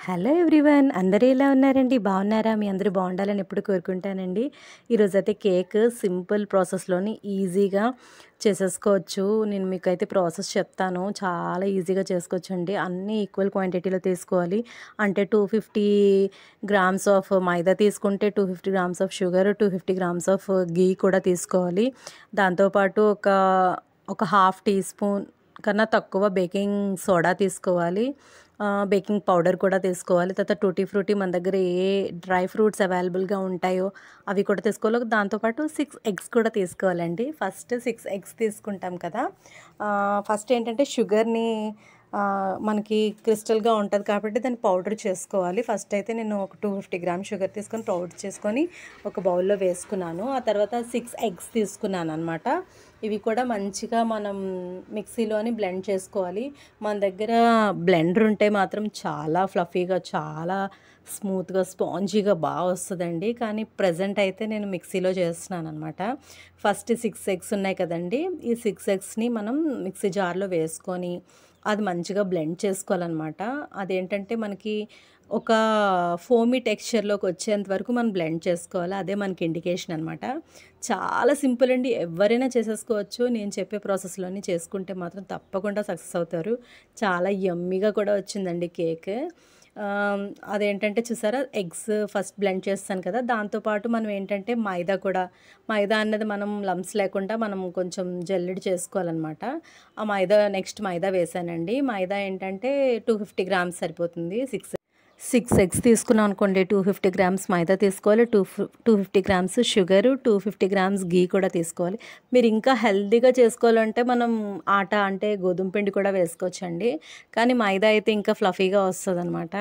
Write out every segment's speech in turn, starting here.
Hello everyone, అందరూ ఎలా ఉన్నారండి? బాగున్నారా? మీ అందరూ బాగుండాలని ఎప్పుడు కోరుకుంటానండి. ఈరోజైతే కేక్ సింపుల్ ప్రాసెస్లోని ఈజీగా చేసేసుకోవచ్చు. నేను మీకైతే ప్రాసెస్ చెప్తాను. చాలా ఈజీగా చేసుకోవచ్చండి. అన్నీ ఈక్వల్ క్వాంటిటీలో తీసుకోవాలి. అంటే 250 గ్రామ్స్ ఆఫ్ మైదా తీసుకుంటే 250 grams of sugar, 250 grams of ghee కూడా తీసుకోవాలి. దాంతోపాటు ఒక హాఫ్ టీ స్పూన్ కన్నా తక్కువ బేకింగ్ సోడా తీసుకోవాలి. బేకింగ్ పౌడర్ కూడా తీసుకోవాలి. తర్వాత టూటీ ఫ్రూటీ మన దగ్గర ఏ డ్రై ఫ్రూట్స్ అవైలబుల్గా ఉంటాయో అవి కూడా తీసుకోవాలి. దాంతోపాటు 6 ఎగ్స్ కూడా తీసుకోవాలండి. ఫస్ట్ 6 ఎగ్స్ తీసుకుంటాం కదా. ఫస్ట్ ఏంటంటే షుగర్ని మనకి క్రిస్టల్గా ఉంటుంది కాబట్టి దాన్ని పౌడర్ చేసుకోవాలి. ఫస్ట్ అయితే నేను ఒక 250 గ్రామ్ షుగర్ తీసుకొని పౌడర్ చేసుకొని ఒక బౌల్లో వేసుకున్నాను. ఆ తర్వాత 6 ఎగ్స్ తీసుకున్నాను అనమాట. ఇవి కూడా మంచిగా మనం మిక్సీలోని బ్లెండ్ చేసుకోవాలి. మన దగ్గర బ్లెండర్ ఉంటే మాత్రం చాలా ఫ్లఫీగా, చాలా స్మూత్గా, స్పాంజీగా బాగా వస్తుందండి. కానీ ప్రజెంట్ అయితే నేను మిక్సీలో చేస్తున్నాను అనమాట. ఫస్ట్ 6 ఎగ్స్ ఉన్నాయి కదండి, ఈ 6 ఎగ్స్ని మనం మిక్సీ జార్లో వేసుకొని అది మంచిగా బ్లెండ్ చేసుకోవాలన్నమాట. అదేంటంటే మనకి ఒక ఫోమీ టెక్స్చర్లోకి వచ్చేంత వరకు మనం బ్లెండ్ చేసుకోవాలి. అదే మనకి ఇండికేషన్ అనమాట. చాలా సింపుల్ అండి, ఎవరైనా చేసేసుకోవచ్చు. నేను చెప్పే ప్రాసెస్లోని చేసుకుంటే మాత్రం తప్పకుండా సక్సెస్ అవుతారు. చాలా యమ్మీగా కూడా వచ్చిందండి కేక్. అదేంటంటే చూసారా, ఎగ్స్ ఫస్ట్ బ్లెండ్ చేస్తాను కదా, దాంతోపాటు మనం ఏంటంటే మైదా అన్నది మనం లంప్స్ లేకుండా మనం కొంచెం జల్లెడ చేసుకోవాలన్నమాట. ఆ నెక్స్ట్ మైదా వేసానండి. మైదా ఏంటంటే 250 గ్రామ్స్ సరిపోతుంది. 6 ఎగ్స్ తీసుకున్నాం అనుకోండి, 250 గ్రామ్స్ మైదా తీసుకోవాలి. 250 గ్రామ్స్ షుగరు, 250 గ్రామ్స్ గీ కూడా తీసుకోవాలి. మీరు ఇంకా హెల్తీగా చేసుకోవాలంటే మనం ఆట అంటే గోధుమ పిండి కూడా వేసుకోవచ్చండి. కానీ మైదా అయితే ఇంకా ఫ్లఫీగా వస్తుందన్నమాట.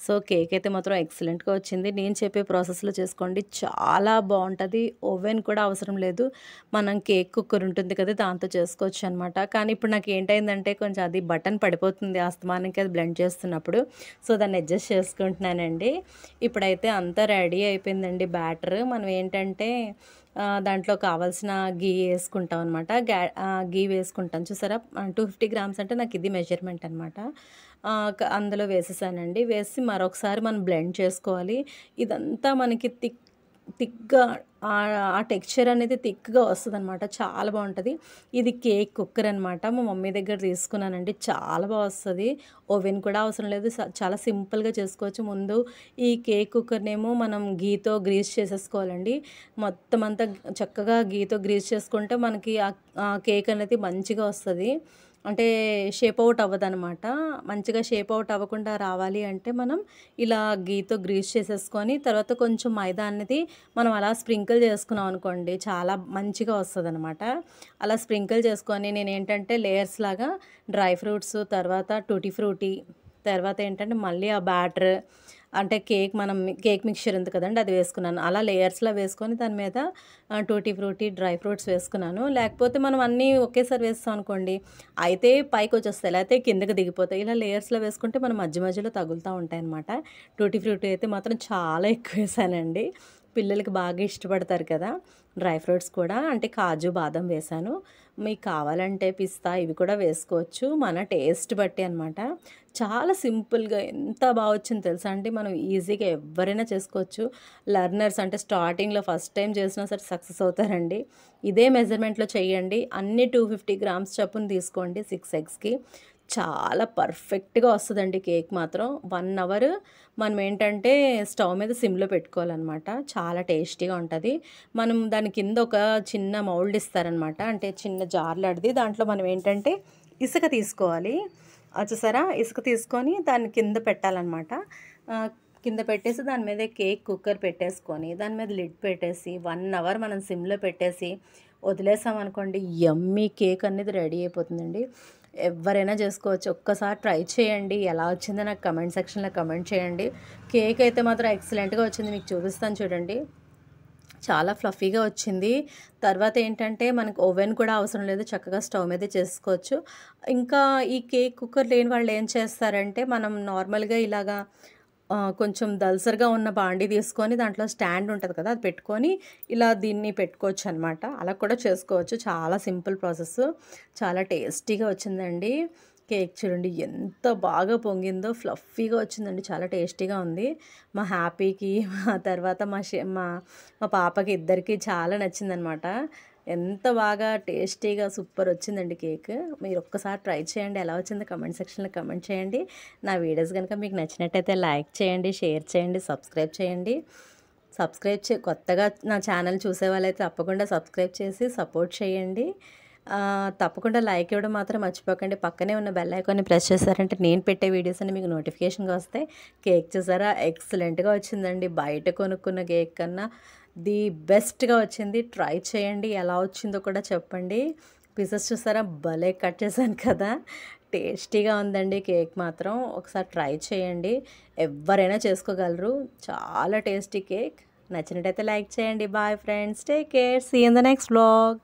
సో కేక్ అయితే మాత్రం ఎక్సలెంట్గా వచ్చింది. నేను చెప్పే ప్రాసెస్లో చేసుకోండి, చాలా బాగుంటుంది. ఓవెన్ కూడా అవసరం లేదు. మనం కేక్ కుక్కర్ ఉంటుంది కదా, దాంతో చేసుకోవచ్చు అనమాట. కానీ ఇప్పుడు నాకు ఏంటైందంటే కొంచెం అది బటన్ పడిపోతుంది అస్తమానంకి అది బ్లెండ్ చేస్తున్నప్పుడు. సో దాన్ని అడ్జస్ట్ చేసుకుంటున్నానండి. ఇప్పుడైతే అంతా రెడీ అయిపోయిందండి బ్యాటర్. మనం ఏంటంటే దాంట్లో కావాల్సిన గీ వేసుకుంటాం అనమాట. గీ వేసుకుంటాను చూసారా, 250 గ్రామ్స్ అంటే నాకు ఇది మెజర్మెంట్ అనమాట. అందులో వేసేసానండి. వేసి మరొకసారి మనం బ్లెండ్ చేసుకోవాలి. ఇదంతా మనకి థిక్గా ఆ టెక్స్చర్ అనేది థిక్గా వస్తుంది అనమాట. చాలా బాగుంటుంది. ఇది కేక్ కుక్కర్ అనమాట. మా మమ్మీ దగ్గర తీసుకున్నానండి. చాలా బాగా వస్తుంది. ఓవెన్ కూడా అవసరం లేదు. చాలా సింపుల్గా చేసుకోవచ్చు. ముందు ఈ కేక్ కుక్కర్నేమో మనం గీతో గ్రీస్ చేసేసుకోవాలండి. మొత్తం అంతా చక్కగా గీతో గ్రీస్ చేసుకుంటే మనకి ఆ కేక్ అనేది మంచిగా వస్తుంది. అంటే షేప్ అవుట్ అవ్వదనమాట. మంచిగా షేప్ అవుట్ అవ్వకుండా రావాలి అంటే మనం ఇలా గీతో గ్రీస్ చేసేసుకొని తర్వాత కొంచెం మైదా అనేది మనం అలా స్ప్రింకిల్ చేసుకున్నాం అనుకోండి, చాలా మంచిగా వస్తుంది అనమాట. అలా స్ప్రింకిల్ చేసుకొని నేను ఏంటంటే లేయర్స్ లాగా డ్రై ఫ్రూట్స్, తర్వాత టూటీ ఫ్రూటీ, తర్వాత ఏంటంటే మళ్ళీ ఆ బ్యాటర్ అంటే కేక్ మిక్చర్ ఉంది కదండి, అది వేసుకున్నాను. అలా లేయర్స్లో వేసుకొని దాని మీద టూటీ ఫ్రూటీ, డ్రై ఫ్రూట్స్ వేసుకున్నాను. లేకపోతే మనం అన్నీ ఒకేసారి వేస్తాం అనుకోండి, అయితే పైకి వచ్చేస్తాయి, లేకపోతే కిందకి దిగిపోతాయి. ఇలా లేయర్స్లో వేసుకుంటే మనం మధ్య మధ్యలో తగులుతూ ఉంటాయి అన్నమాట. టూటీ ఫ్రూటీ అయితే మాత్రం చాలా ఎక్కువ వేసానండి. పిల్లలకి బాగా ఇష్టపడతారు కదా. డ్రై ఫ్రూట్స్ కూడా అంటే కాజు, బాదం వేసాను. మీకు కావాలంటే పిస్తా ఇవి కూడా వేసుకోవచ్చు, మన టేస్ట్ బట్టి అనమాట. చాలా సింపుల్గా ఎంత బాగా వచ్చింది తెలుసా అండి. మనం ఈజీగా ఎవరైనా చేసుకోవచ్చు. లర్నర్స్ అంటే స్టార్టింగ్లో ఫస్ట్ టైం చేసినా సరే సక్సెస్ అవుతారండి. ఇదే మెజర్మెంట్లో చేయండి. అన్ని 250 గ్రామ్స్ చొప్పున తీసుకోండి 6 ఎగ్స్కి. చాలా పర్ఫెక్ట్గా వస్తుందండి కేక్ మాత్రం. 1 అవర్ మనం ఏంటంటే స్టవ్ మీద సిమ్లో పెట్టుకోవాలన్నమాట. చాలా టేస్టీగా ఉంటుంది. మనం దాని కింద ఒక చిన్న మౌల్డ్ ఇస్తారనమాట, అంటే చిన్న జార్లాడిది. దాంట్లో మనం ఏంటంటే ఇసుక తీసుకోవాలి. చూసారా, ఇసుక తీసుకొని దాన్ని కింద పెట్టాలన్నమాట. కింద పెట్టేసి దాని మీద కేక్ కుక్కర్ పెట్టేసుకొని దాని మీద లిడ్ పెట్టేసి 1 అవర్ మనం సిమ్లో పెట్టేసి వదిలేసామనుకోండి, యమ్మీ కేక్ అనేది రెడీ అయిపోతుందండి. ఎవరైనా చేసుకోవచ్చు. ఒక్కసారి ట్రై చేయండి. ఎలా వచ్చిందో నాకు కమెంట్ సెక్షన్లో కమెంట్ చేయండి. కేక్ అయితే మాత్రం ఎక్సలెంట్గా వచ్చింది. మీకు చూపిస్తాను చూడండి, చాలా ఫ్లఫీగా వచ్చింది. తర్వాత ఏంటంటే మనకు ఓవెన్ కూడా అవసరం లేదు, చక్కగా స్టవ్ మీద చేసుకోవచ్చు. ఇంకా ఈ కేక్ కుక్కర్ లేని వాళ్ళు ఏం చేస్తారంటే, మనం నార్మల్గా ఇలాగా కొంచెం దల్సర్గా ఉన్న బాండీ తీసుకొని దాంట్లో స్టాండ్ ఉంటుంది కదా, అది పెట్టుకొని ఇలా దీన్ని పెట్టుకోవచ్చు అనమాట. అలా కూడా చేసుకోవచ్చు. చాలా సింపుల్ ప్రాసెస్, చాలా టేస్టీగా వచ్చిందండి. కేక్ చూడండి ఎంత బాగా పొంగిందో, ఫ్లఫీగా వచ్చిందండి. చాలా టేస్టీగా ఉంది. మా హ్యాపీకి, మా తర్వాత మా పాపకి ఇద్దరికీ చాలా నచ్చిందనమాట. ఎంత బాగా టేస్టీగా సూపర్ వచ్చిందండి కేక్. మీరు ఒక్కసారి ట్రై చేయండి. ఎలా వచ్చిందో కమెంట్ సెక్షన్‌లో కమెంట్ చేయండి. నా వీడియోస్ గనుక మీకు నచ్చినట్టయితే లైక్ చేయండి, షేర్ చేయండి, సబ్స్క్రైబ్ చేయండి. కొత్తగా నా ఛానల్ చూసే వాళ్ళైతే తప్పకుండా సబ్స్క్రైబ్ చేసి సపోర్ట్ చేయండి. తప్పకుండా లైక్ ఇవ్వడం మాత్రం మర్చిపోకండి. పక్కనే ఉన్న బెల్ ఐకాన్ని ప్రెస్ చేశారంటే నేను పెట్టే వీడియోస్ అన్ని మీకు నోటిఫికేషన్‌గా వస్తాయి. కేక్ చూసారా ఎక్సలెంట్‌గా వచ్చిందండి. బయట కొనుక్కున్న కేక్ కన్నా ది బెస్ట్‌గా వచ్చింది. ట్రై చేయండి. ఎలా వచ్చిందో కూడా చెప్పండి. పీసెస్ చూసారా భలే కట్ చేశాను కదా! టేస్టీగా ఉందండి కేక్ మాత్రం. ఒకసారి ట్రై చేయండి. ఎవ్వరైనా చేసుకోగలరు. చాలా టేస్టీ కేక్. నచ్చినట్టయితే లైక్ చేయండి. Bye friends. Take care. See you in the next vlog.